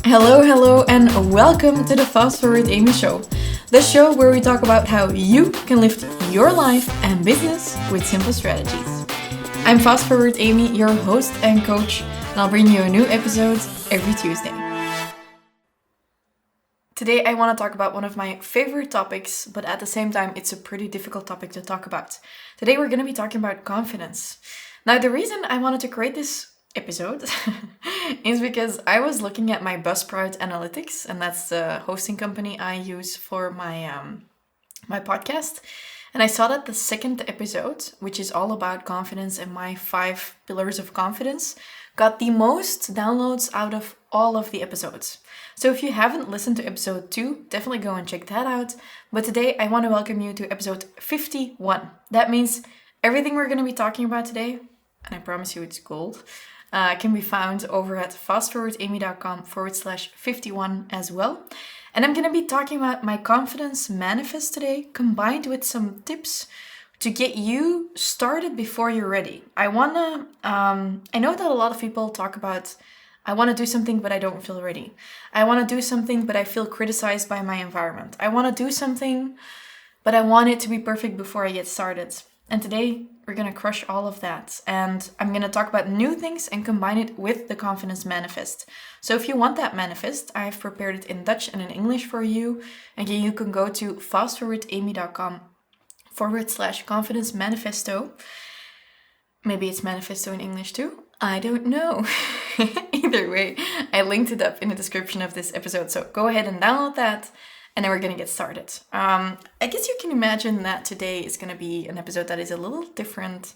Hello, and welcome to the FastForwardAmy show. The show where we talk about how you can lift your life and business with simple strategies. I'm FastForwardAmy, your host and coach, and I'll bring you a new episode every Tuesday. Today I want to talk about one of my favorite topics, but at the same time it's a pretty difficult topic to talk about. Today we're going to be talking about confidence. Now the reason I wanted to create this episode is because I was looking at my Buzzsprout analytics, and that's the hosting company I use for my podcast. And I saw that the second episode, which is all about confidence and my 5 pillars of confidence, got the most downloads out of all of the episodes. So if you haven't listened to episode 2, definitely go and check that out. But today I want to welcome you to episode 51. That means everything we're going to be talking about today, and I promise you it's gold, can be found over at fastforwardamy.com/51 as well. And I'm going to be talking about my confidence manifest today, combined with some tips to get you started before you're ready. I know that a lot of people talk about, I want to do something, but I don't feel ready. I want to do something, but I feel criticized by my environment. I want to do something, but I want it to be perfect before I get started. And today, we're going to crush all of that. And I'm going to talk about new things and combine it with the Confidence Manifest. So if you want that manifest, I've prepared it in Dutch and in English for you. And you can go to fastforwardamy.com/Confidence Manifesto. Maybe it's manifesto in English too. I don't know. Either way, I linked it up in the description of this episode. So go ahead and download that. And then we're going to get started. I guess you can imagine that today is going to be an episode that is a little different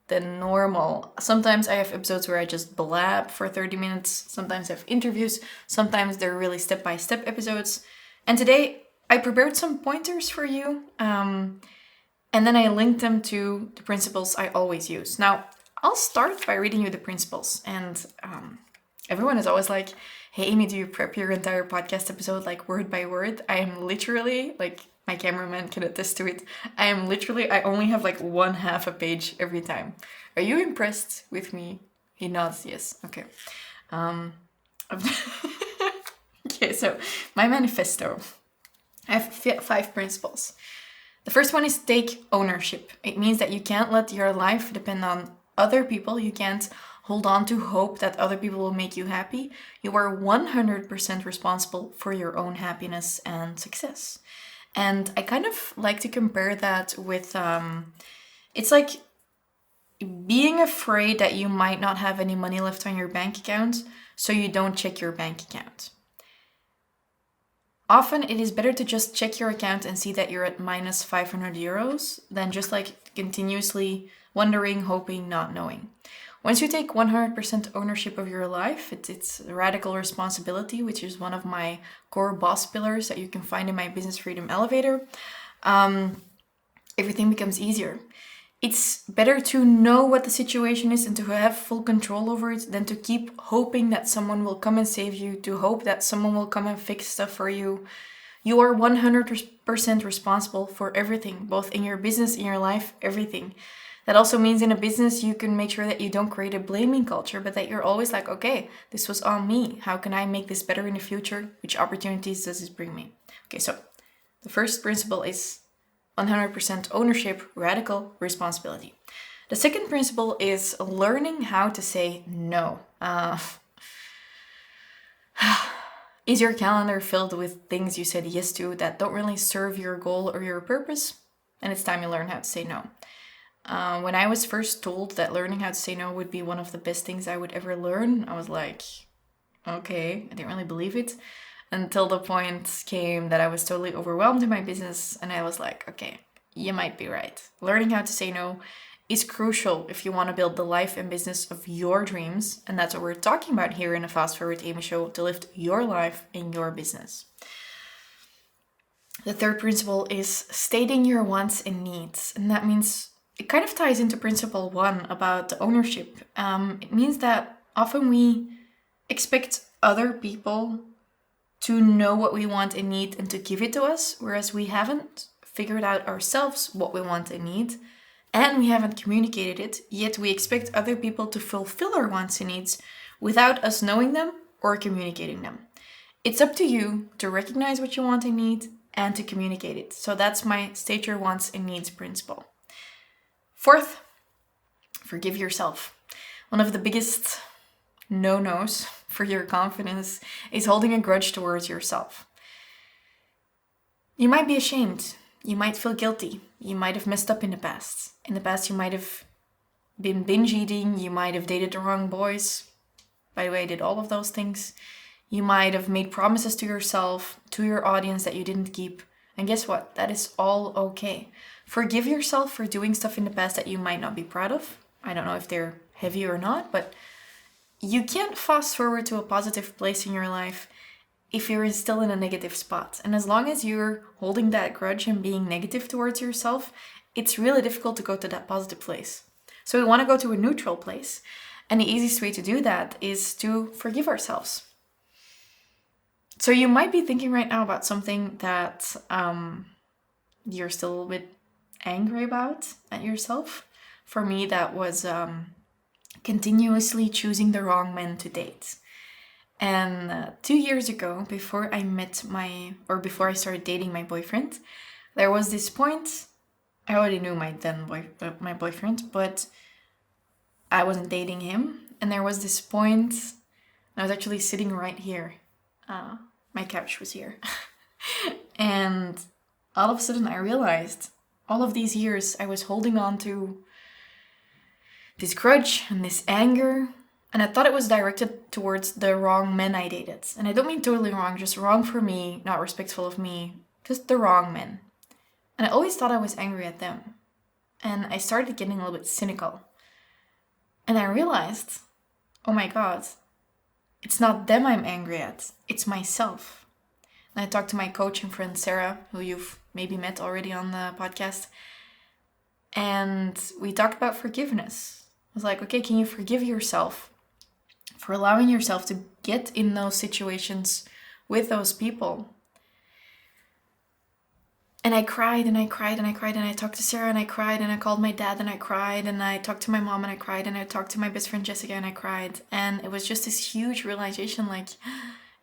than normal. Sometimes I have episodes where I just blab for 30 minutes. Sometimes I have interviews. Sometimes they're really step-by-step episodes. And today I prepared some pointers for you. And then I linked them to the principles I always use. Now, I'll start by reading you the principles. And everyone is always like, hey, Amy, do you prep your entire podcast episode like word by word? I am literally, like my cameraman can attest to it, I only have like 1/2 a page every time. Are you impressed with me? He nods, yes. Okay. Okay, so my manifesto. I have 5 principles. The first one is take ownership. It means that you can't let your life depend on other people. You can't hold on to hope that other people will make you happy. You are 100% responsible for your own happiness and success. And I kind of like to compare that with, it's like being afraid that you might not have any money left on your bank account, so you don't check your bank account. Often it is better to just check your account and see that you're at minus 500 euros than just like continuously wondering, hoping, not knowing. Once you take 100% ownership of your life, it's radical responsibility, which is one of my core boss pillars that you can find in my Business Freedom Elevator. Everything becomes easier. It's better to know what the situation is and to have full control over it than to keep hoping that someone will come and save you, to hope that someone will come and fix stuff for you. You are 100% responsible for everything, both in your business, in your life, everything. That also means in a business, you can make sure that you don't create a blaming culture, but that you're always like, okay, this was on me. How can I make this better in the future? Which opportunities does this bring me? Okay, so the first principle is 100% ownership, radical responsibility. The second principle is learning how to say no. Is your calendar filled with things you said yes to that don't really serve your goal or your purpose? And it's time you learn how to say no. When I was first told that learning how to say no would be one of the best things I would ever learn, I was like, okay, I didn't really believe it. Until the point came that I was totally overwhelmed in my business, and I was like, okay, you might be right. Learning how to say no is crucial if you want to build the life and business of your dreams, and that's what we're talking about here in the FastForwardAmy show, to lift your life and your business. The third principle is stating your wants and needs, and that means it kind of ties into principle 1 about the ownership. It means that often we expect other people to know what we want and need and to give it to us, whereas we haven't figured out ourselves what we want and need, and we haven't communicated it, yet we expect other people to fulfill our wants and needs without us knowing them or communicating them. It's up to you to recognize what you want and need and to communicate it. So that's my state your wants and needs principle. Fourth, forgive yourself. One of the biggest no-nos for your confidence is holding a grudge towards yourself. You might be ashamed. You might feel guilty. You might have messed up in the past. In the past, you might have been binge eating. You might have dated the wrong boys. By the way, I did all of those things. You might have made promises to yourself, to your audience that you didn't keep. And guess what? That is all okay. Forgive yourself for doing stuff in the past that you might not be proud of. I don't know if they're heavy or not, but you can't fast forward to a positive place in your life if you're still in a negative spot. And as long as you're holding that grudge and being negative towards yourself, it's really difficult to go to that positive place. So we want to go to a neutral place. And the easiest way to do that is to forgive ourselves. So you might be thinking right now about something that you're still a little bit angry about at yourself. For me, that was continuously choosing the wrong men to date. And 2 years ago, before I started dating my boyfriend, there was this point. I already knew my boyfriend, but I wasn't dating him. And there was this point, I was actually sitting right here. My couch was here. And all of a sudden I realized all of these years I was holding on to this grudge and this anger. And I thought it was directed towards the wrong men I dated. And I don't mean totally wrong, just wrong for me, not respectful of me, just the wrong men. And I always thought I was angry at them. And I started getting a little bit cynical. And I realized, oh my God, it's not them I'm angry at, it's myself. And I talked to my coach and friend Sarah, who you've maybe met already on the podcast. And we talked about forgiveness. I was like, okay, can you forgive yourself for allowing yourself to get in those situations with those people? And I cried and I cried and I cried and I talked to Sarah and I cried and I called my dad and I cried and I talked to my mom and I cried and I talked to my best friend Jessica and I cried. And it was just this huge realization, like,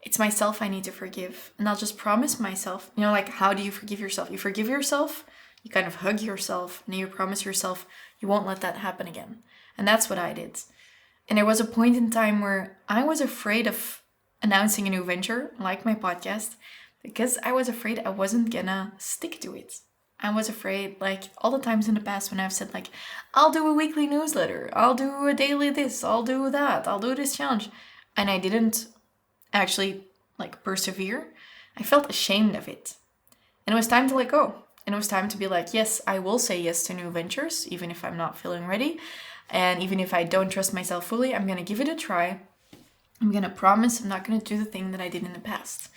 it's myself I need to forgive. And I'll just promise myself, like, how do you forgive yourself? You forgive yourself, you kind of hug yourself, and you promise yourself you won't let that happen again. And that's what I did. And there was a point in time where I was afraid of announcing a new venture, like my podcast, because I was afraid I wasn't gonna stick to it. I was afraid, like all the times in the past when I've said, like, I'll do a weekly newsletter, I'll do a daily this, I'll do that, I'll do this challenge. And I didn't actually persevere. I felt ashamed of it. And it was time to let go. And it was time to be like, yes, I will say yes to new ventures, even if I'm not feeling ready. And even if I don't trust myself fully, I'm gonna give it a try. I'm gonna promise I'm not gonna do the thing that I did in the past.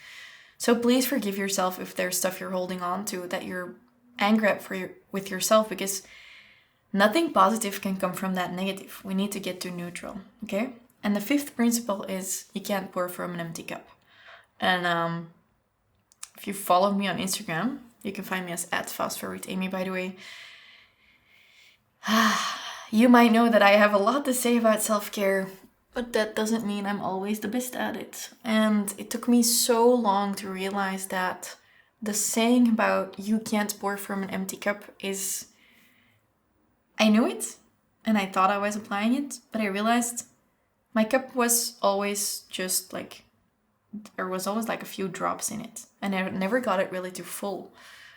So please forgive yourself if there's stuff you're holding on to that you're angry at with yourself, because nothing positive can come from that negative. We need to get to neutral, okay? And the fifth principle is you can't pour from an empty cup. And if you follow me on Instagram, you can find me as @FastForwardAmy, by the way. You might know that I have a lot to say about self-care, but that doesn't mean I'm always the best at it. And it took me so long to realize that the saying about you can't pour from an empty cup is... I knew it, and I thought I was applying it, but I realized my cup was always just there was always a few drops in it, and I never got it really to full.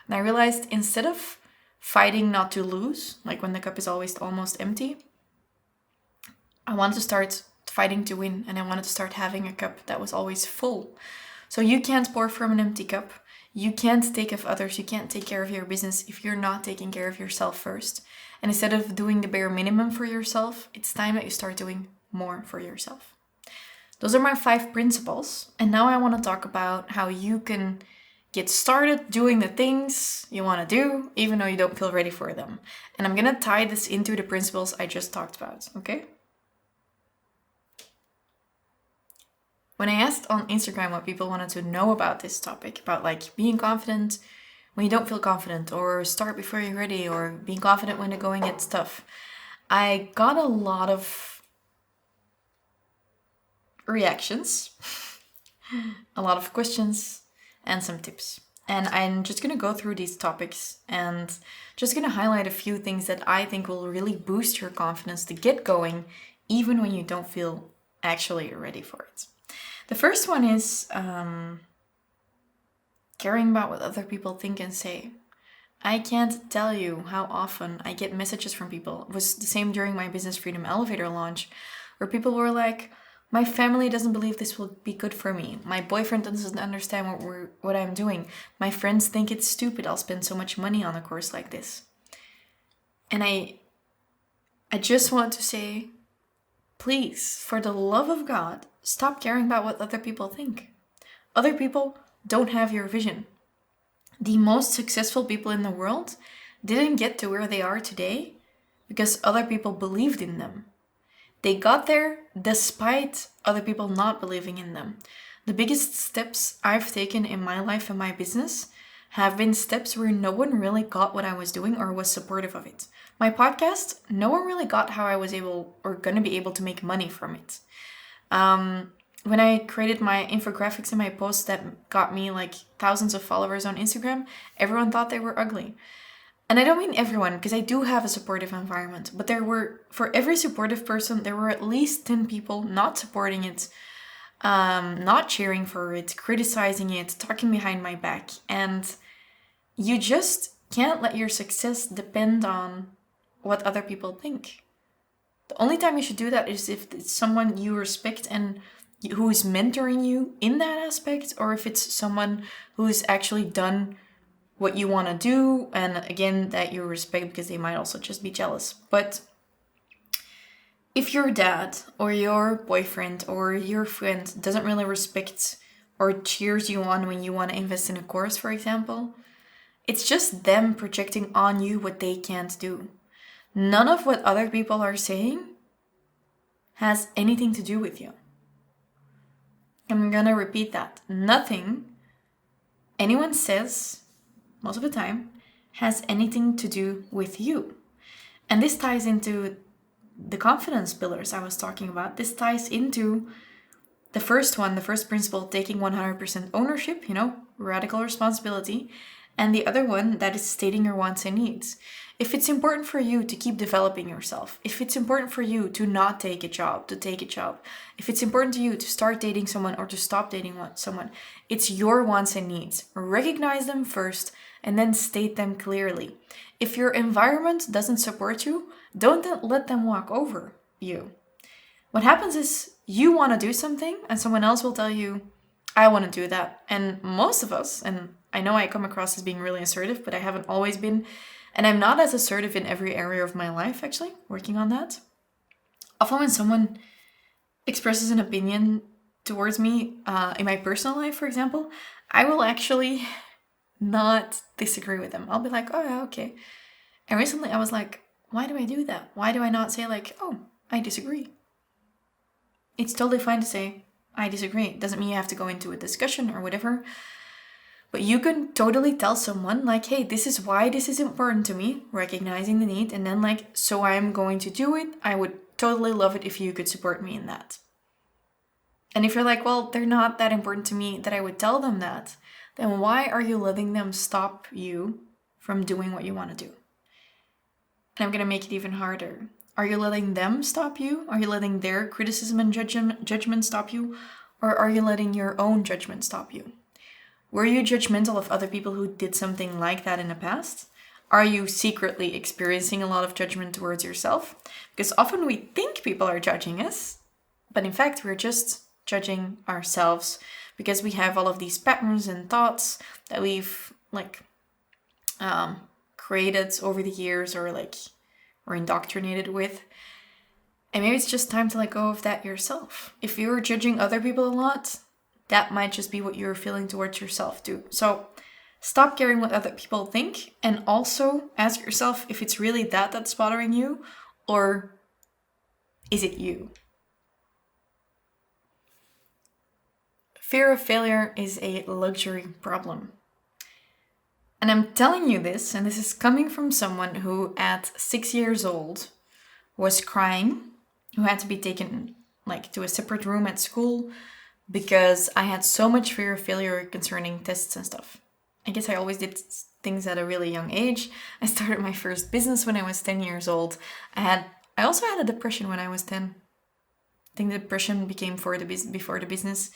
And I realized instead of fighting not to lose, like when the cup is always almost empty, I wanted to start fighting to win, and I wanted to start having a cup that was always full. So you can't pour from an empty cup. You can't take of others. You can't take care of your business if you're not taking care of yourself first. And instead of doing the bare minimum for yourself, it's time that you start doing more for yourself. Those are my 5 principles. And now I want to talk about how you can get started doing the things you want to do, even though you don't feel ready for them. And I'm going to tie this into the principles I just talked about, okay? When I asked on Instagram what people wanted to know about this topic, about being confident when you don't feel confident, or start before you're ready, or being confident when the going gets tough, I got a lot of reactions, a lot of questions, and some tips. And I'm just going to go through these topics and just going to highlight a few things that I think will really boost your confidence to get going, even when you don't feel actually ready for it. The first one is caring about what other people think and say. I can't tell you how often I get messages from people. It was the same during my Business Freedom Elevator launch, where people were like, my family doesn't believe this will be good for me. My boyfriend doesn't understand what I'm doing. My friends think it's stupid I'll spend so much money on a course like this. And I just want to say, please, for the love of God, stop caring about what other people think. Other people don't have your vision. The most successful people in the world didn't get to where they are today because other people believed in them. They got there despite other people not believing in them. The biggest steps I've taken in my life and my business have been steps where no one really got what I was doing or was supportive of it. My podcast, no one really got how I was able or gonna be able to make money from it. When I created my infographics and my posts that got me like thousands of followers on Instagram, everyone thought they were ugly. And I don't mean everyone, because I do have a supportive environment, but for every supportive person, there were at least 10 people not supporting it, not cheering for it, criticizing it, talking behind my back. And you just can't let your success depend on what other people think. The only time you should do that is if it's someone you respect and who is mentoring you in that aspect, or if it's someone who's actually done what you want to do, and again, that you respect because they might also just be jealous. But if your dad or your boyfriend or your friend doesn't really respect or cheers you on when you want to invest in a course, for example, it's just them projecting on you what they can't do. None of what other people are saying has anything to do with you. I'm gonna repeat that. Nothing anyone says, most of the time, has anything to do with you. And this ties into the confidence pillars I was talking about. This ties into the first one, the first principle, taking 100% ownership, radical responsibility. And the other one, that is stating your wants and needs. If it's important for you to keep developing yourself, if it's important for you to not take a job, to take a job, if it's important to you to start dating someone or to stop dating someone, it's your wants and needs. Recognize them first and then state them clearly. If your environment doesn't support you, don't let them walk over you. What happens is you want to do something and someone else will tell you, I want to do that. And most of us, and I know I come across as being really assertive, but I haven't always been. And I'm not as assertive in every area of my life, actually, working on that. Often when someone expresses an opinion towards me in my personal life, for example, I will actually not disagree with them. I'll be like, oh, yeah, okay. And recently I was like, why do I do that? Why do I not say like, oh, I disagree? It's totally fine to say, I disagree. It doesn't mean you have to go into a discussion or whatever. But you can totally tell someone like, hey, this is why this is important to me, recognizing the need, and then like, so I'm going to do it. I would totally love it if you could support me in that. And if you're like, well, they're not that important to me that I would tell them that, then why are you letting them stop you from doing what you want to do? And I'm going to make it even harder. Are you letting them stop you? Are you letting their criticism and judgment stop you? Or are you letting your own judgment stop you? Were you judgmental of other people who did something like that in the past? Are you secretly experiencing a lot of judgment towards yourself? Because often we think people are judging us, but in fact we're just judging ourselves because we have all of these patterns and thoughts that we've created over the years or indoctrinated with. And maybe it's just time to let go of that yourself. If you're judging other people a lot, that might just be what you're feeling towards yourself too. So stop caring what other people think, and also ask yourself if it's really that's bothering you, or is it you? Fear of failure is a luxury problem. And I'm telling you this, and this is coming from someone who at 6 years old was crying, who had to be taken like to a separate room at school because I had so much fear of failure concerning tests and stuff. I guess I always did things at a really young age. I started my first business when I was 10 years old. I also had a depression when I was 10. I think the depression became before the business.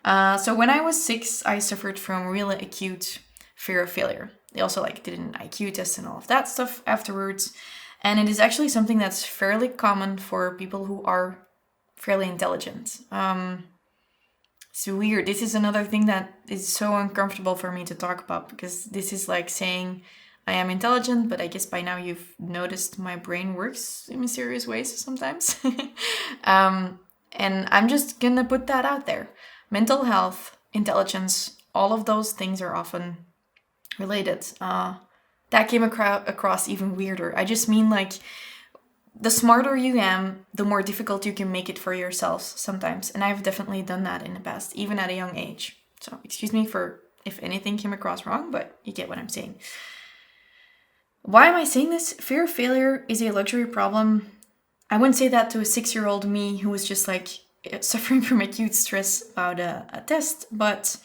So when I was 6, I suffered from really acute fear of failure. They also did an IQ test and all of that stuff afterwards. And it is actually something that's fairly common for people who are fairly intelligent. It's weird. This is another thing that is so uncomfortable for me to talk about, because this is like saying I am intelligent, but I guess by now you've noticed my brain works in mysterious ways sometimes. And I'm just gonna put that out there. Mental health, intelligence, all of those things are often related. That came across even weirder. I just mean the smarter you am, the more difficult you can make it for yourself sometimes. And I've definitely done that in the past, even at a young age. So excuse me for if anything came across wrong, but you get what I'm saying. Why am I saying this? Fear of failure is a luxury problem. I wouldn't say that to a 6-year-old me who was just suffering from acute stress about a test, but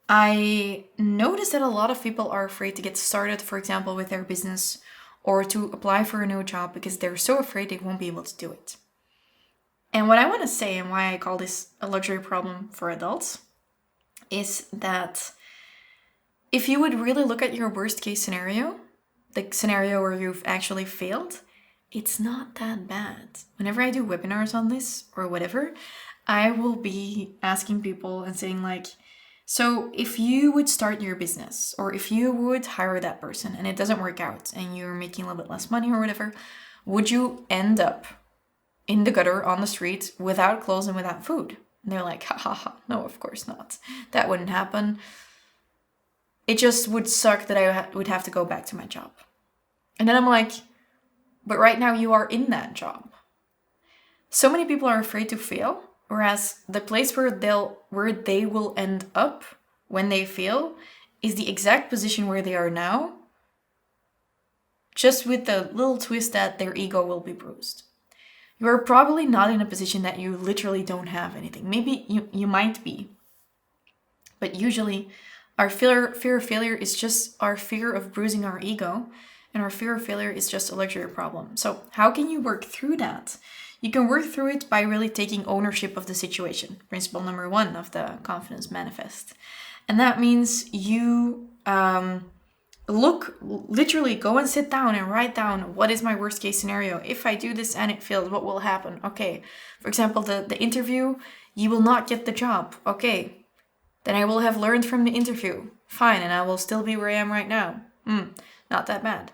I noticed that a lot of people are afraid to get started, for example, with their business or to apply for a new job because they're so afraid they won't be able to do it. And what I want to say, and why I call this a luxury problem for adults, is that if you would really look at your worst case scenario, the scenario where you've actually failed, it's not that bad. Whenever I do webinars on this or whatever, I will be asking people and saying so if you would start your business, or if you would hire that person and it doesn't work out and you're making a little bit less money or whatever, would you end up in the gutter on the street without clothes and without food? And they're like, ha ha ha, no, of course not. That wouldn't happen. It just would suck that I would have to go back to my job. And then I'm like, but right now you are in that job. So many people are afraid to fail. Whereas the place where they will end up when they fail is the exact position where they are now, just with the little twist that their ego will be bruised. You are probably not in a position that you literally don't have anything. Maybe you might be. But usually our fear of failure is just our fear of bruising our ego, and our fear of failure is just a luxury problem. So how can you work through that? You can work through it by really taking ownership of the situation. Principle number 1 of the Confidence Manifesto. And that means you literally go and sit down and write down, what is my worst case scenario? If I do this and it fails, what will happen? Okay, for example, the interview, you will not get the job. Okay, then I will have learned from the interview. Fine, and I will still be where I am right now. Not that bad.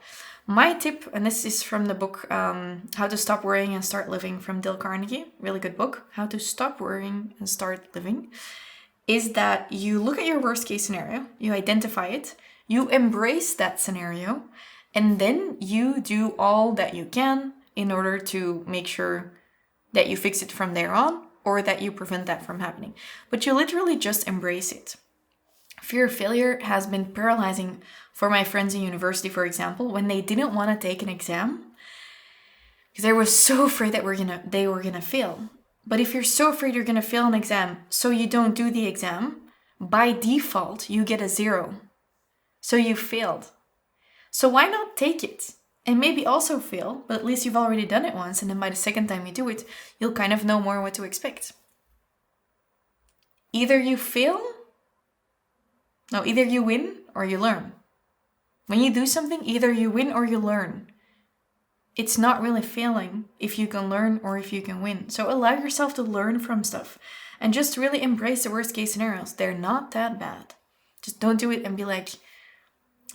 My tip, and this is from the book How to Stop Worrying and Start Living from Dale Carnegie, really good book, How to Stop Worrying and Start Living, is that you look at your worst case scenario, you identify it, you embrace that scenario, and then you do all that you can in order to make sure that you fix it from there on, or that you prevent that from happening. But you literally just embrace it. Fear of failure has been paralyzing for my friends in university, for example, when they didn't want to take an exam because they were so afraid that they were gonna fail. But if you're so afraid you're gonna fail an exam, so you don't do the exam, by default you get a 0. So you failed. So why not take it? And maybe also fail, but at least you've already done it once, and then by the second time you do it, you'll kind of know more what to expect. Either you win or you learn. When you do something, either you win or you learn. It's not really failing if you can learn or if you can win. So allow yourself to learn from stuff and just really embrace the worst case scenarios. They're not that bad. Just don't do it and be like,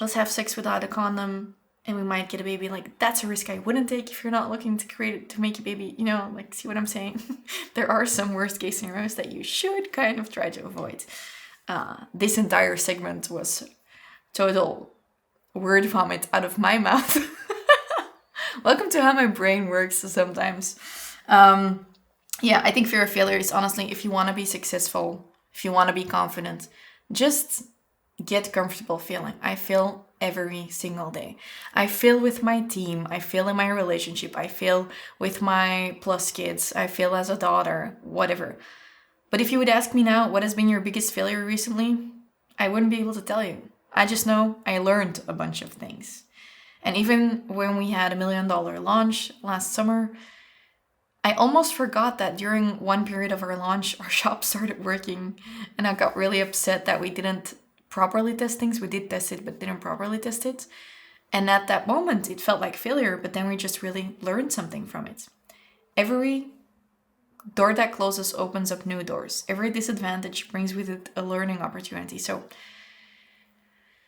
let's have sex without a condom and we might get a baby. That's a risk I wouldn't take if you're not looking to make a baby. See what I'm saying? There are some worst case scenarios that you should kind of try to avoid. This entire segment was total word vomit out of my mouth. Welcome to how my brain works sometimes. I think fear of failure is honestly, if you want to be successful, if you want to be confident, just get comfortable feeling. I fail every single day. I fail with my team. I fail in my relationship. I fail with my plus kids. I fail as a daughter, whatever. But if you would ask me now, what has been your biggest failure recently? I wouldn't be able to tell you. I just know I learned a bunch of things. And even when we had $1 million launch last summer, I almost forgot that during one period of our launch, our shop started working. And I got really upset that we didn't properly test things. We did test it, but didn't properly test it. And at that moment, it felt like failure, but then we just really learned something from it. Every door that closes opens up new doors. Every disadvantage brings with it a learning opportunity. So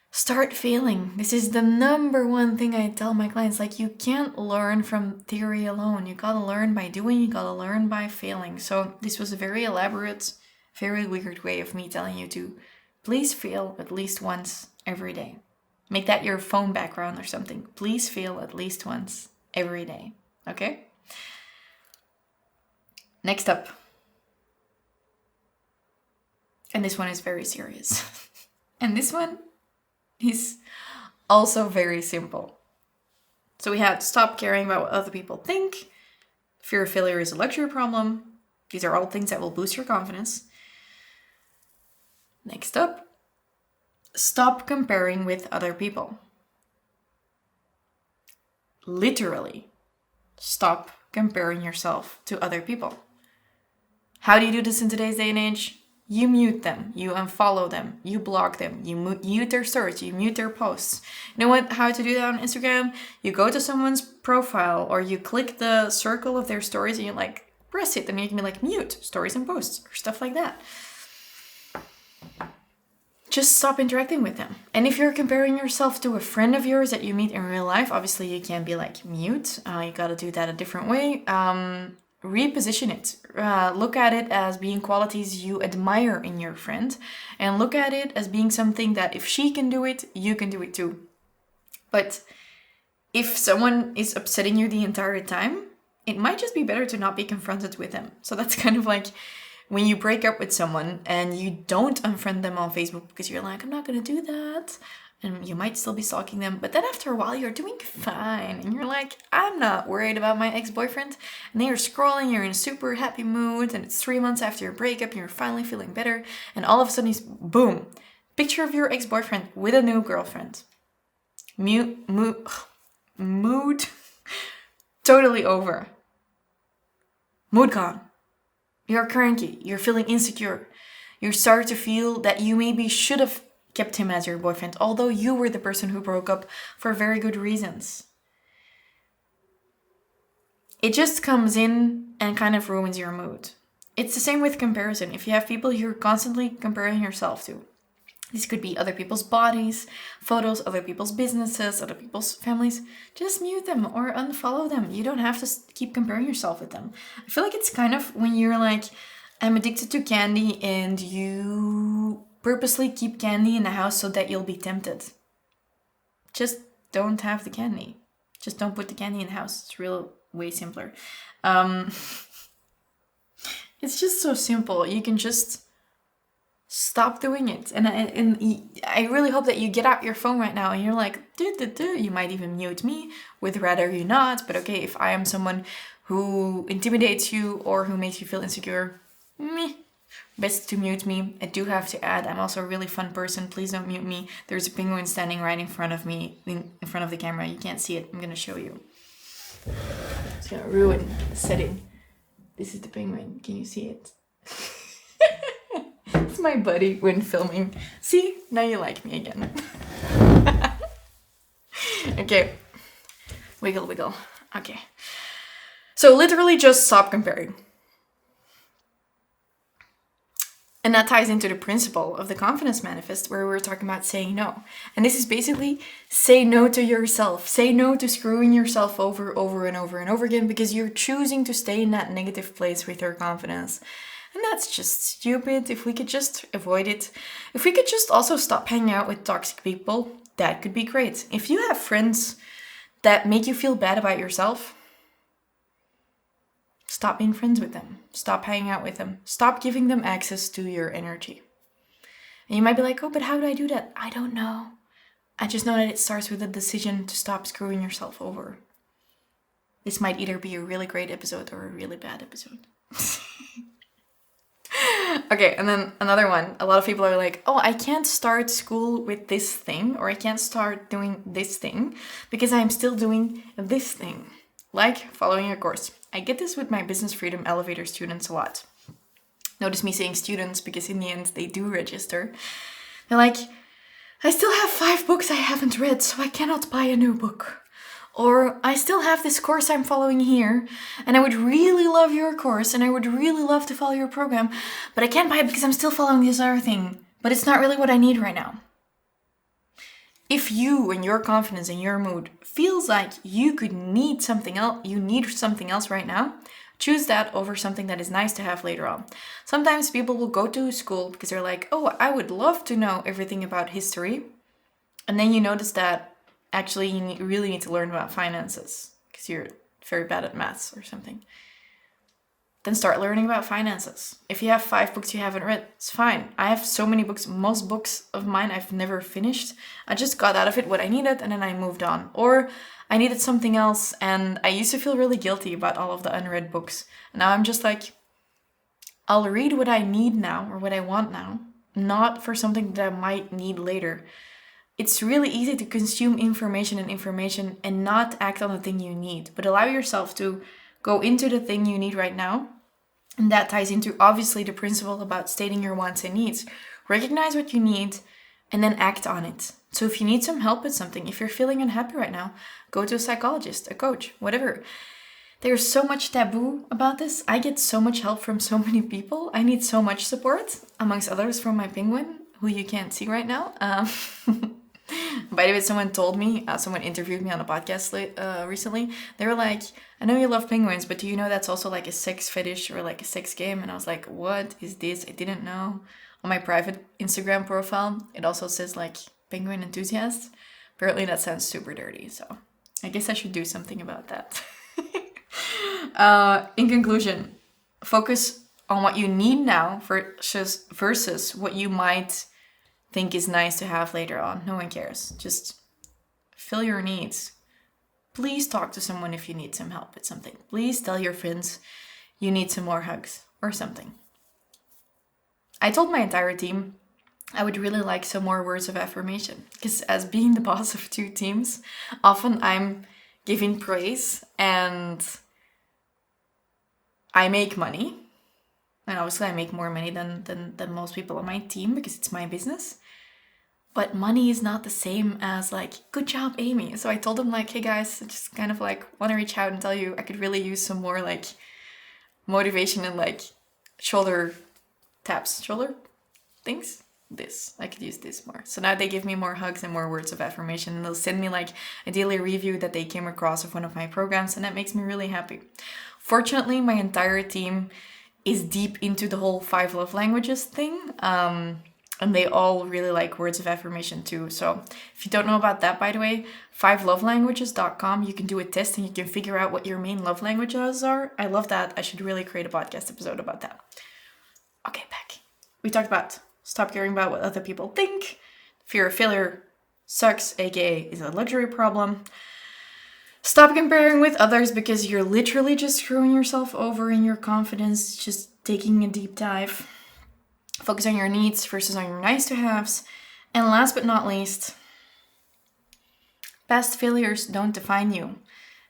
start failing. This is the number one thing I tell my clients. Like, you can't learn from theory alone. You gotta learn by doing, you gotta learn by failing. So this was a very elaborate, very weird way of me telling you to please fail at least once every day. Make that your phone background or something. Please fail at least once every day. Okay? Next up. And this one is very serious. And this one is also very simple. So we have stop caring about what other people think. Fear of failure is a luxury problem. These are all things that will boost your confidence. Next up, stop comparing with other people. Literally, stop comparing yourself to other people. How do you do this in today's day and age? You mute them, you unfollow them, you block them, you mute their stories, you mute their posts. You know how to do that on Instagram? You go to someone's profile or you click the circle of their stories and you like press it and you can be like mute stories and posts or stuff like that. Just stop interacting with them. And if you're comparing yourself to a friend of yours that you meet in real life, obviously you can't be like mute. You gotta do that a different way. Reposition it. Look at it as being qualities you admire in your friend, and look at it as being something that if she can do it, you can do it too. But if someone is upsetting you the entire time, it might just be better to not be confronted with them. So that's kind of like when you break up with someone and you don't unfriend them on Facebook because you're like, I'm not gonna do that. And you might still be stalking them, but then after a while you're doing fine and you're like, I'm not worried about my ex-boyfriend. And then you're scrolling, you're in a super happy mood, and it's 3 months after your breakup and you're finally feeling better, and all of a sudden boom, picture of your ex-boyfriend with a new girlfriend. Mood totally over. Mood gone. You're cranky, you're feeling insecure. You start to feel that you maybe should have kept him as your boyfriend, although you were the person who broke up for very good reasons. It just comes in and kind of ruins your mood. It's the same with comparison. If you have people you're constantly comparing yourself to, this could be other people's bodies, photos, other people's businesses, other people's families, just mute them or unfollow them. You don't have to keep comparing yourself with them. I feel like it's kind of when you're like, I'm addicted to candy, and you purposely keep candy in the house so that you'll be tempted. Just don't have the candy. Just don't put the candy in the house. It's way simpler. It's just so simple. You can just stop doing it. And I really hope that you get out your phone right now and you're like, you might even mute me, would rather you not. But okay, if I am someone who intimidates you or who makes you feel insecure, best to mute me. I do have to add, I'm also a really fun person. Please don't mute me. There's a penguin standing right in front of me, in front of the camera. You can't see it. I'm gonna show you. It's gonna ruin the setting. This is the penguin. Can you see it? It's my buddy when filming. See? Now you like me again. Okay. Wiggle, wiggle. Okay. So literally just stop comparing. And that ties into the principle of the Confidence Manifesto, where we're talking about saying no. And this is basically say no to yourself. Say no to screwing yourself over and over again, because you're choosing to stay in that negative place with your confidence. And that's just stupid. If we could just avoid it. If we could just also stop hanging out with toxic people, that could be great. If you have friends that make you feel bad about yourself, stop being friends with them. Stop hanging out with them. Stop giving them access to your energy. And you might be like, oh, but how do I do that? I don't know. I just know that it starts with a decision to stop screwing yourself over. This might either be a really great episode or a really bad episode. Okay, and then another one. A lot of people are like, oh, I can't start school with this thing, or I can't start doing this thing because I'm still doing this thing, like following a course. I get this with my Business Freedom Elevator students a lot. Notice me saying students because in the end they do register. They're like, I still have 5 books I haven't read, so I cannot buy a new book. Or I still have this course I'm following here, and I would really love your course, and I would really love to follow your program, but I can't buy it because I'm still following this other thing, but it's not really what I need right now. If you and your confidence and your mood feels like you need something else right now, choose that over something that is nice to have later on. Sometimes people will go to school because they're like, oh, I would love to know everything about history. And then you notice that actually you really need to learn about finances because you're very bad at maths or something. Then start learning about finances. If you have 5 books you haven't read, it's fine. I have so many books. Most books of mine I've never finished. I just got out of it what I needed and then I moved on. Or I needed something else and I used to feel really guilty about all of the unread books. Now I'm just like, I'll read what I need now or what I want now, not for something that I might need later. It's really easy to consume information and not act on the thing you need, but allow yourself to go into the thing you need right now. And that ties into obviously the principle about stating your wants and needs. Recognize what you need and then act on it. So if you need some help with something, if you're feeling unhappy right now, go to a psychologist, a coach, whatever. There's so much taboo about this. I get so much help from so many people. I need so much support, amongst others from my penguin, who you can't see right now. By the way, someone told me, someone interviewed me on a podcast recently. They were like, I know you love penguins, but do you know that's also like a sex fetish or like a sex game? And I was like, what is this? I didn't know. On my private Instagram profile, it also says like penguin enthusiast. Apparently that sounds super dirty, so I guess I should do something about that. In conclusion, focus on what you need now versus what you might think is nice to have later on. No one cares. Just fill your needs. Please talk to someone if you need some help with something. Please tell your friends you need some more hugs or something. I told my entire team I would really like some more words of affirmation because as being the boss of 2 teams, often I'm giving praise and I make money. And obviously I make more money than most people on my team because it's my business. But money is not the same as like, good job, Amy. So I told them like, hey guys, I just kind of like want to reach out and tell you I could really use some more like motivation and like shoulder taps, shoulder things. I could use this more. So now they give me more hugs and more words of affirmation. And they'll send me like a daily review that they came across of one of my programs. And that makes me really happy. Fortunately, my entire team is deep into the whole 5 love languages thing. And they all really like words of affirmation too. So if you don't know about that, by the way, 5lovelanguages.com, you can do a test and you can figure out what your main love languages are. I love that. I should really create a podcast episode about that. Okay, back. We talked about stop caring about what other people think. Fear of failure sucks, aka is a luxury problem. Stop comparing with others because you're literally just screwing yourself over in your confidence, just taking a deep dive. Focus on your needs versus on your nice to haves. And last but not least, past failures don't define you.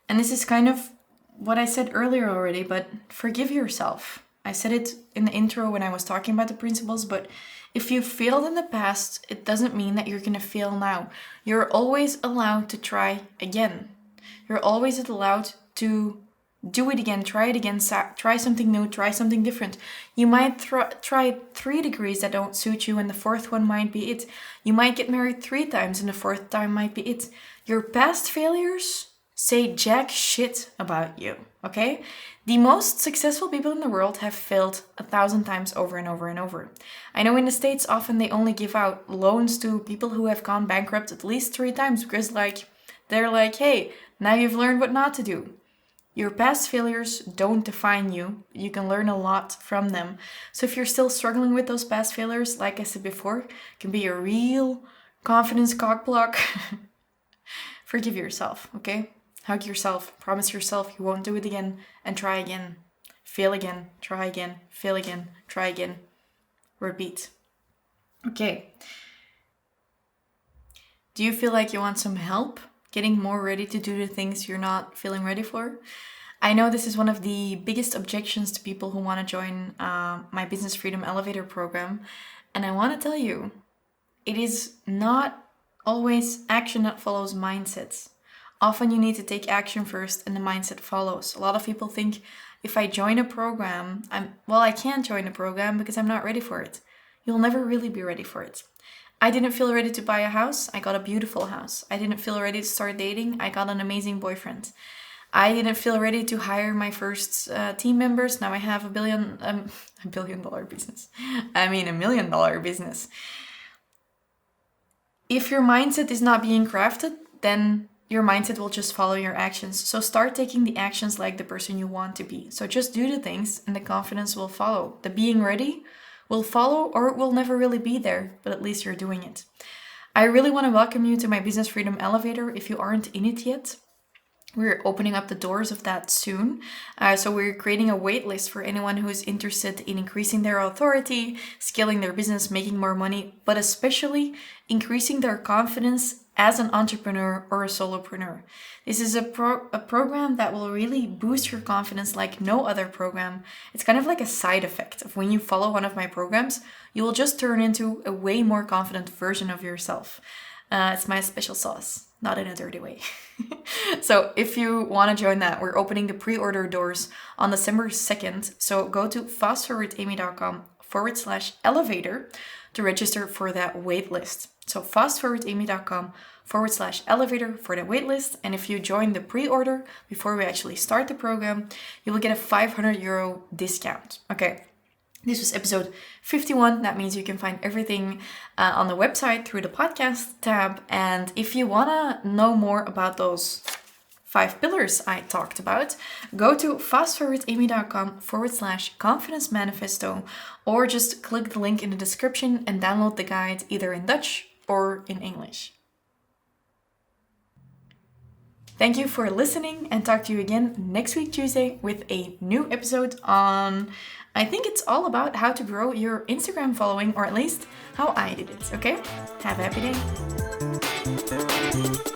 And this is kind of what I said earlier already, but forgive yourself. I said it in the intro when I was talking about the principles, but if you failed in the past, it doesn't mean that you're going to fail now. You're always allowed to try again. You're always allowed to do it again, try it again, try something new, try something different. You might try 3 degrees that don't suit you and the 4th one might be it. You might get married 3 times and the 4th time might be it. Your past failures say jack shit about you, okay? The most successful people in the world have failed 1,000 times over and over and over. I know in the States often they only give out loans to people who have gone bankrupt at least 3 times because they're like, hey, now you've learned what not to do. Your past failures don't define you. You can learn a lot from them. So if you're still struggling with those past failures, like I said before, it can be a real confidence cock block. Forgive yourself, okay? Hug yourself, promise yourself you won't do it again, and try again. Fail again, try again, fail again, try again. Repeat. Okay. Do you feel like you want some help getting more ready to do the things you're not feeling ready for? I know this is one of the biggest objections to people who want to join my Business Freedom Elevator program. And I want to tell you, it is not always action that follows mindsets. Often you need to take action first and the mindset follows. A lot of people think if I join a program, I can't join a program because I'm not ready for it. You'll never really be ready for it. I didn't feel ready to buy a house. I got a beautiful house. I didn't feel ready to start dating. I got an amazing boyfriend. I didn't feel ready to hire my first team members. Now I have $1 billion business. I mean, $1 million business. If your mindset is not being crafted, then your mindset will just follow your actions. So start taking the actions like the person you want to be. So just do the things and the confidence will follow. The being ready will follow, or it will never really be there, but at least you're doing it. I really want to welcome you to my Business Freedom Elevator if you aren't in it yet. We're opening up the doors of that soon. So we're creating a wait list for anyone who is interested in increasing their authority, scaling their business, making more money, but especially increasing their confidence as an entrepreneur or a solopreneur. This is a program that will really boost your confidence like no other program. It's kind of like a side effect of when you follow one of my programs, you will just turn into a way more confident version of yourself. It's my special sauce, not in a dirty way. So if you want to join that, we're opening the pre-order doors on December 2nd. So go to FastForwardAmy.com/elevator to register for that wait list. So FastForwardAmy.com/elevator for the wait list. And if you join the pre-order before we actually start the program, you will get a €500 discount. Okay. This was episode 51. That means you can find everything on the website through the podcast tab. And if you want to know more about those 5 pillars I talked about, go to FastForwardAmy.com/Confidence Manifesto, or just click the link in the description and download the guide either in Dutch or in English. Thank you for listening, and talk to you again next week, Tuesday, with a new episode on, I think it's all about how to grow your Instagram following, or at least how I did it, okay? Have a happy day.